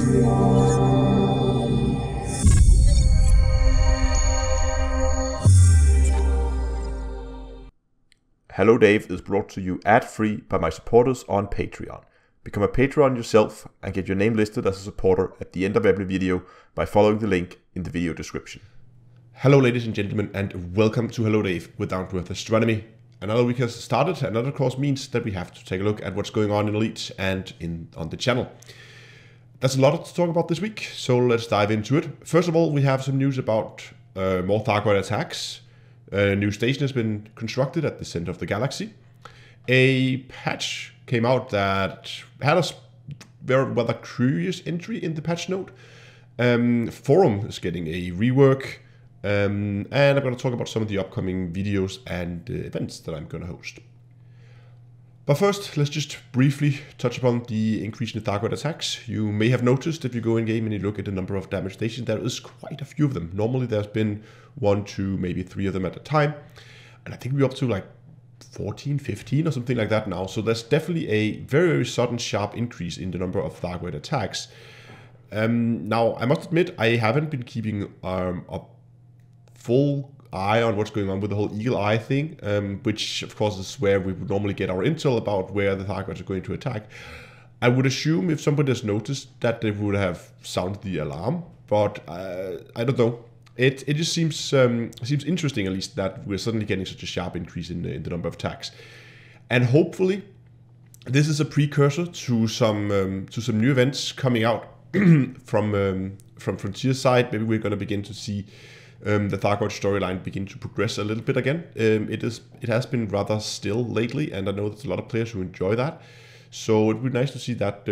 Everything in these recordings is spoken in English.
Hello Dave is brought to you ad-free by my supporters on Patreon. Become a Patreon yourself and get your name listed as a supporter at the end of every video by following the link in the video description. Hello ladies and gentlemen, and welcome to Hello Dave with Down to Earth Astronomy. Another week has started, and that of course means that we have to take a look at what's going on in Elite and on the channel. There's a lot to talk about this week, so let's dive into it. First of all, we have some news about more Thargoid attacks. A new station has been constructed at the center of the galaxy. A patch came out that had a very rather curious entry in the patch note. Forum is getting a rework, and I'm going to talk about some of the upcoming videos and events that I'm going to host. But first, let's just briefly touch upon the increase in the Thargoid attacks. You may have noticed if you go in game and you look at the number of damage stations, there is quite a few of them. Normally there's been 1, 2, maybe 3 of them at a time. And I think we're up to like 14, 15 or something like that now. So there's definitely a very, very sudden sharp increase in the number of Thargoid attacks. Now, I must admit, I haven't been keeping a full eye on what's going on with the whole eagle eye thing, which of course is where we would normally get our intel about where the Thargoids are going to attack. I would assume if somebody has noticed that they would have sounded the alarm, but I don't know. It just seems interesting, at least, that we're suddenly getting such a sharp increase in the number of attacks, and hopefully this is a precursor to some new events coming out from Frontier side. Maybe we're going to begin to see the Thargoid storyline begin to progress a little bit again. It has been rather still lately, and I know there's a lot of players who enjoy that. So it would be nice to see that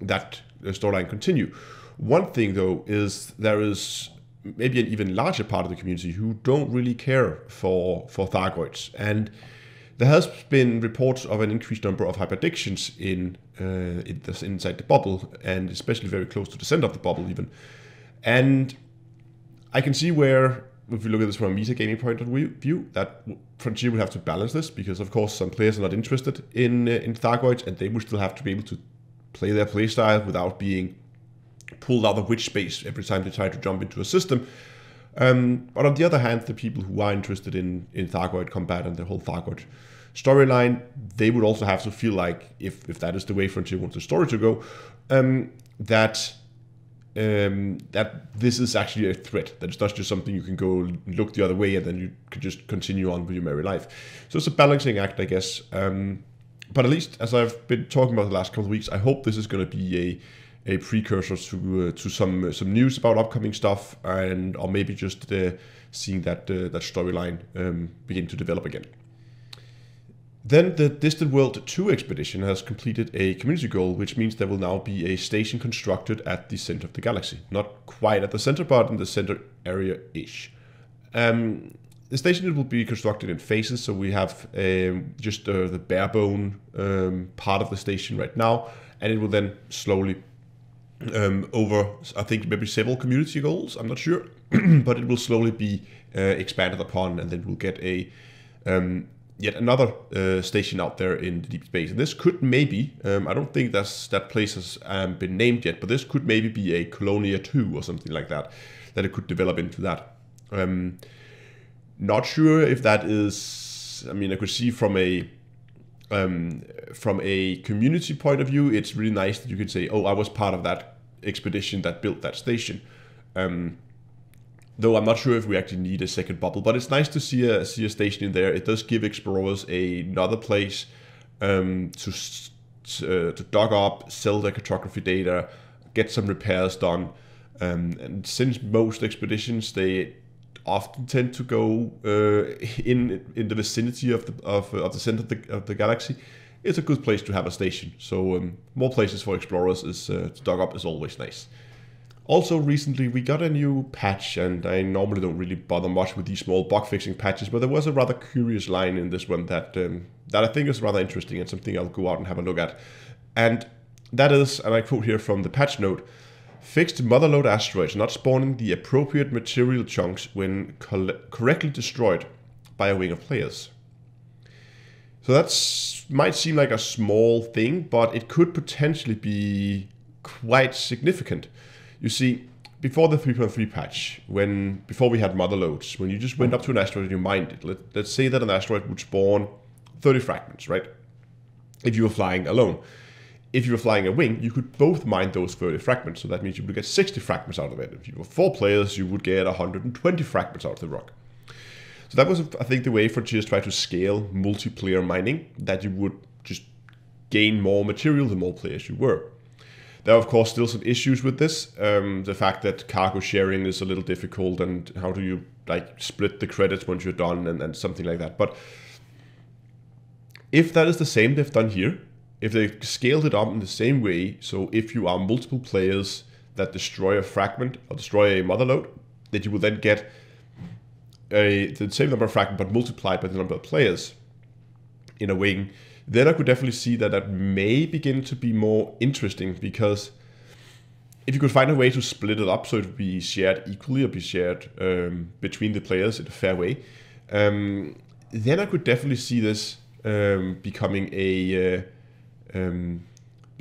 that storyline continue. One thing though is there is maybe an even larger part of the community who don't really care for Thargoids, and there has been reports of an increased number of hyperdictions inside the bubble, and especially very close to the center of the bubble even. And I can see where, if you look at this from a metagaming point of view, that Frontier would have to balance this, because of course some players are not interested in Thargoids, and they would still have to be able to play their playstyle without being pulled out of witch space every time they try to jump into a system. But on the other hand, the people who are interested in Thargoid combat and the whole Thargoid storyline, they would also have to feel like, if that is the way Frontier wants the story to go, that this is actually a threat, that it's not just something you can go look the other way and then you can just continue on with your merry life. So it's a balancing act, I guess. But at least, as I've been talking about the last couple of weeks, I hope this is going to be a precursor to some news about upcoming stuff, or maybe just seeing that storyline begin to develop again. Then the Distant World 2 expedition has completed a community goal, which means there will now be a station constructed at the center of the galaxy. Not quite at the center, but in the center area-ish. The station will be constructed in phases, so we have just the bare bone part of the station right now, and it will then slowly, over, I think, maybe several community goals, I'm not sure, but it will slowly be expanded upon, and then we'll get a yet another station out there in the deep space. And this could maybe, I don't think that place has been named yet, but this could maybe be a Colonia 2 or something like that it could develop into that. Not sure if that is, I mean, I could see from a community point of view, it's really nice that you could say, oh, I was part of that expedition that built that station. Though I'm not sure if we actually need a second bubble, but it's nice to see a station in there. It does give explorers another place to dock up, sell their cartography data, get some repairs done. And since most expeditions, they often tend to go in the vicinity of the center of the galaxy, it's a good place to have a station. So more places for explorers to dock up is always nice. Also, recently we got a new patch, and I normally don't really bother much with these small bug fixing patches, but there was a rather curious line in this one that I think is rather interesting and something I'll go out and have a look at. And that is, and I quote here from the patch note, "Fixed motherlode asteroids not spawning the appropriate material chunks when correctly destroyed by a wing of players." So that might seem like a small thing, but it could potentially be quite significant. You see, before the 3.3 patch, before we had mother loads, when you just went up to an asteroid and you mined it, let's say that an asteroid would spawn 30 fragments, right? If you were flying alone. If you were flying a wing, you could both mine those 30 fragments, so that means you would get 60 fragments out of it. If you were 4 players, you would get 120 fragments out of the rock. So that was, I think, the way Frontiers tried to scale multiplayer mining, that you would just gain more material the more players you were. There are, of course, still some issues with this. The fact that cargo sharing is a little difficult, and how do you split the credits once you're done, and something like that. But if that is the same they've done here, if they scaled it up in the same way, so if you are multiple players that destroy a fragment or destroy a mother load, that you will then get the same number of fragments but multiplied by the number of players in a wing, then I could definitely see that may begin to be more interesting, because if you could find a way to split it up so it would be shared equally or be shared between the players in a fair way, then I could definitely see this becoming a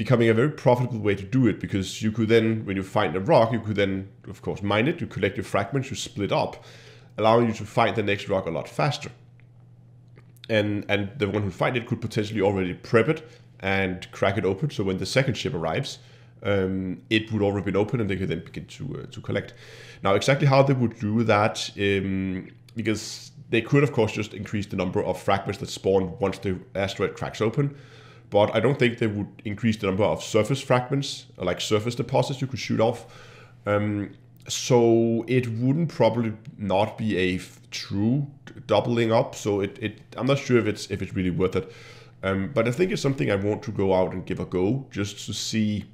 very profitable way to do it, because you could then, when you find a rock, you could then, of course, mine it, you collect your fragments, you split up, allowing you to find the next rock a lot faster. And the one who find it could potentially already prep it and crack it open, so when the second ship arrives, it would already been open and they could then begin to collect. Now, exactly how they would do that, because they could, of course, just increase the number of fragments that spawn once the asteroid cracks open, but I don't think they would increase the number of surface fragments, like surface deposits you could shoot off. So it wouldn't probably not be a true doubling up. So I'm not sure if it's really worth it. But I think it's something I want to go out and give a go, just to see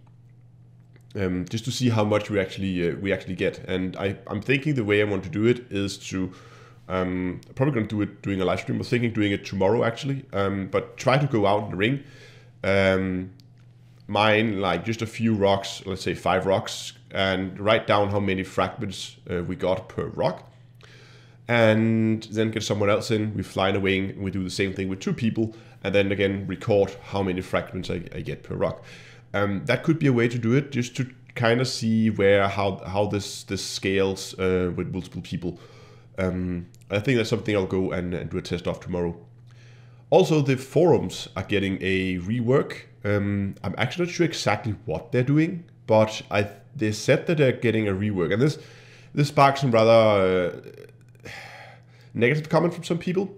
how much we actually get. And I'm thinking the way I want to do it is to probably going to do it doing a live stream. I'm thinking doing it tomorrow actually. But try to go out in the ring. Mine like just a few rocks, let's say 5 rocks, and write down how many fragments we got per rock, and then get someone else in. We fly in a wing, and we do the same thing with 2 people, and then again record how many fragments I get per rock. That could be a way to do it, just to kind of see how this scales with multiple people. I think that's something I'll go and do a test of tomorrow. Also, the forums are getting a rework. I'm actually not sure exactly what they're doing, but they said that they're getting a rework, and this sparks some rather negative comment from some people,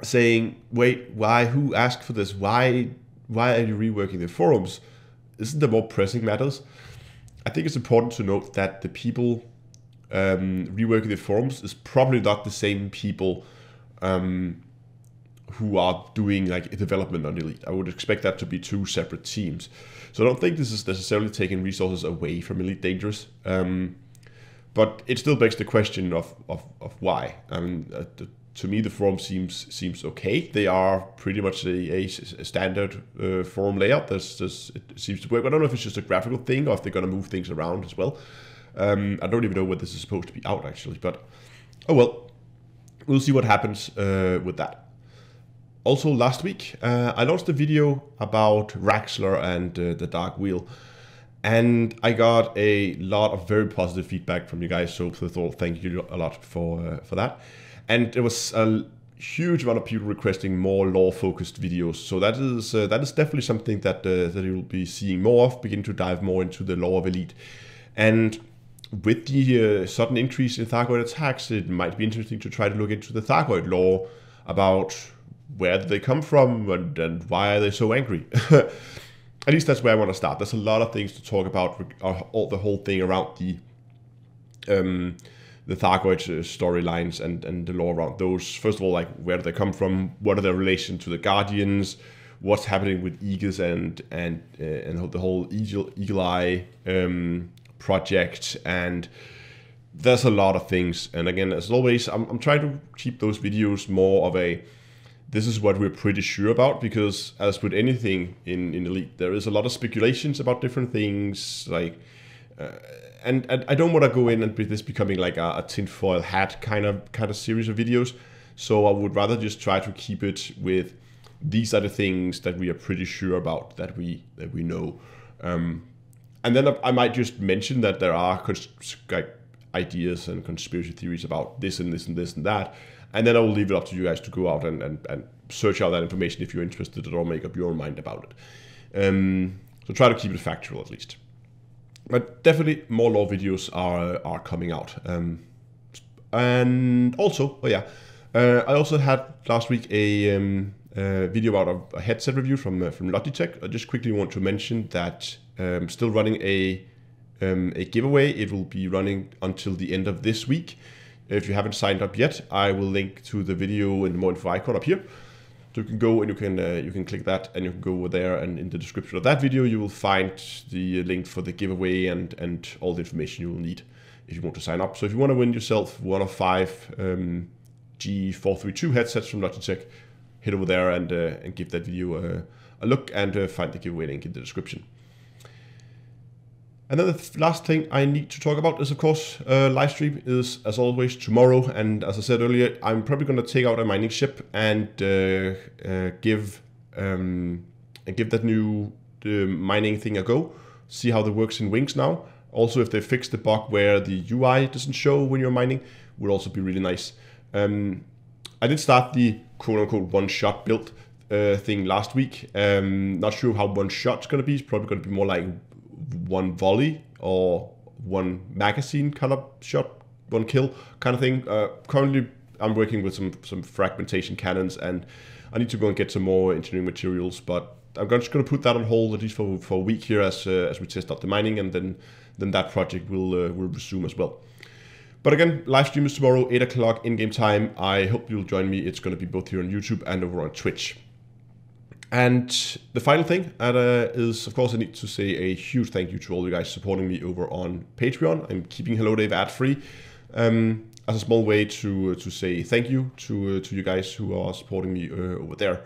saying, "Wait, why? Who asked for this? Why are you reworking the forums? Isn't there more pressing matters?" I think it's important to note that the people reworking the forums is probably not the same people who are doing like development on Elite. I would expect that to be 2 separate teams. So I don't think this is necessarily taking resources away from Elite Dangerous. But it still begs the question of why. I mean, to me, the forum seems okay. They are pretty much a standard forum layout. It seems to work. I don't know if it's just a graphical thing or if they're going to move things around as well. I don't even know when this is supposed to be out actually. But oh well, we'll see what happens with that. Also, last week, I launched a video about Raxler and the Dark Wheel, and I got a lot of very positive feedback from you guys, so thank you a lot for that. And there was a huge amount of people requesting more lore-focused videos, so that is definitely something that you will be seeing more of, begin to dive more into the lore of Elite. And with the sudden increase in Thargoid attacks, it might be interesting to try to look into the Thargoid lore about where did they come from and why are they so angry? At least that's where I want to start. There's a lot of things to talk about, the whole thing around the Thargoid storylines and the lore around those. First of all, like, where do they come from? What are their relation to the Guardians? What's happening with Aegis and the whole Eagle Eye project? And there's a lot of things. And again, as always, I'm trying to keep those videos more of a, this is what we're pretty sure about, because as with anything in Elite, there is a lot of speculations about different things, like, and I don't want to go in and this becoming like a tinfoil hat kind of series of videos. So I would rather just try to keep it with, these are the things that we are pretty sure about, that we know. And then I might just mention that there are ideas and conspiracy theories about this and this and this and that. And then I will leave it up to you guys to go out and search out that information if you're interested or make up your own mind about it. So try to keep it factual at least. But definitely more lore videos are coming out. And also, I also had last week a video about a headset review from Logitech. I just quickly want to mention that I'm still running a giveaway. It will be running until the end of this week. If you haven't signed up yet, I will link to the video in the more info icon up here. So you can go and you can click that, and you can go over there, and in the description of that video you will find the link for the giveaway and all the information you will need if you want to sign up. So if you want to win yourself one of 5 G432 headsets from Logitech, head over there and give that video a look, and find the giveaway link in the description. And then the last thing I need to talk about is, of course, live stream is, as always, tomorrow. And as I said earlier, I'm probably going to take out a mining ship and give that new mining thing a go. See how that works in Wings now. Also, if they fix the bug where the UI doesn't show when you're mining, would also be really nice. I did start the quote-unquote one-shot build thing last week. Not sure how one shot's going to be. It's probably going to be more like one volley or one magazine kind of shot, one kill kind of thing. Currently, I'm working with some fragmentation cannons, and I need to go and get some more engineering materials. But I'm just going to put that on hold at least for a week here as we test out the mining, and then that project will resume as well. But again, live stream is tomorrow, 8 o'clock in-game time. I hope you'll join me. It's going to be both here on YouTube and over on Twitch. And the final thing is, of course, I need to say a huge thank you to all you guys supporting me over on Patreon. I'm keeping Hello Dave ad-free as a small way to say thank you to you guys who are supporting me over there.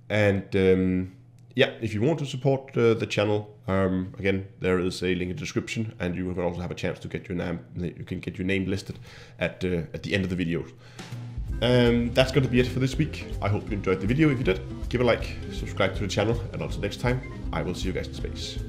And yeah, if you want to support the channel, again, there is a link in the description, and you will also have a chance to get your name. You can get your name listed at the end of the video. That's going to be it for this week. I hope you enjoyed the video. If you did, give a like, subscribe to the channel, and until next time, I will see you guys in space.